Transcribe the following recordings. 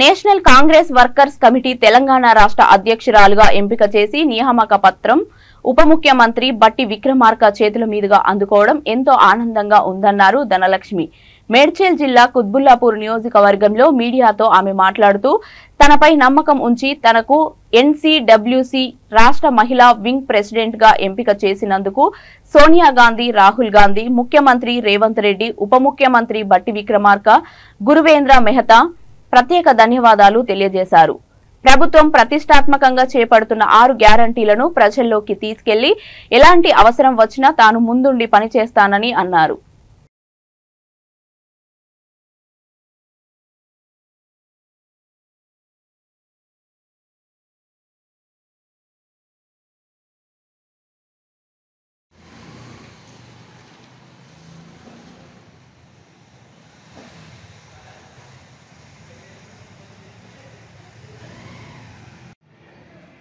National congress workers committee Telangana రాష్ట్ర అధ్యక్షురాలుగా ఎంపిక చేసి నియామక పత్రం ఉప ముఖ్యమంత్రి బట్టి విక్రమార్క చేతుల మీదుగా అందుకోవడం ఎంతో ఆనందంగా ఉందన్నారు ధనలక్ష్మి. మేడ్చల్ జిల్లా కుత్బుల్లాపూర్ నియోజకవర్గంలో మీడియాతో ఆమె మాట్లాడుతూ తనపై నమ్మకం ఉంచి తనకు ఎన్సీడబ్ల్యూసీ రాష్ట్ర మహిళా వింగ్ ప్రెసిడెంట్ గా ఎంపిక చేసినందుకు సోనియా గాంధీ, రాహుల్ గాంధీ, ముఖ్యమంత్రి రేవంత్ రెడ్డి, ఉప ముఖ్యమంత్రి బట్టి విక్రమార్క, గురువేంద్ర మెహతా ప్రత్యేక ధన్యవాదాలు తెలియజేశారు. ప్రభుత్వం ప్రతిష్టాత్మకంగా చేపడుతున్న 6 గ్యారంటీలను ప్రజల్లోకి తీసుకెళ్లి ఎలాంటి అవసరం వచ్చినా తాను ముందుండి పనిచేస్తానని అన్నారు.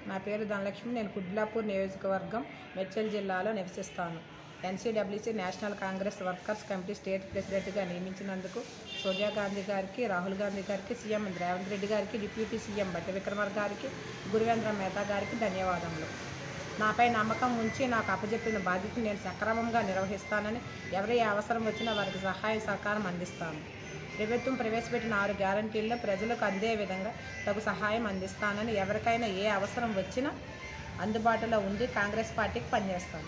నా పేరు ధనలక్ష్మి. నేను కుత్బుల్లాపూర్ నియోజకవర్గం మేడ్చల్ జిల్లాలో నివసిస్తాను. NCWC national congress workers committee state ప్రెసిడెంట్గా నియమించినందుకు సోనియా గాంధీ గారికి, రాహుల్ గాంధీ గారికి, సీఎం రేవంత్ రెడ్డి గారికి, డిప్యూటీ సీఎం బట్టి విక్రమార్క గారికి, గురువేంద్ర మెహతా గారికి ధన్యవాదములు. నాపై నమ్మకం ఉంచి నాకు అప్పచెప్పిన బాధ్యతను నేను సక్రమంగా నిర్వహిస్తానని, ఎవరి అవసరం వచ్చినా వారికి సహాయ సహకారం అందిస్తాను. ప్రభుత్వం ప్రవేశపెట్టిన 6 గ్యారంటీల్లో ప్రజలకు అందే విధంగా తగు సహాయం అందిస్తానని, ఎవరికైనా ఏ అవసరం వచ్చినా అందుబాటులో ఉండి కాంగ్రెస్ పార్టీకి పనిచేస్తాను.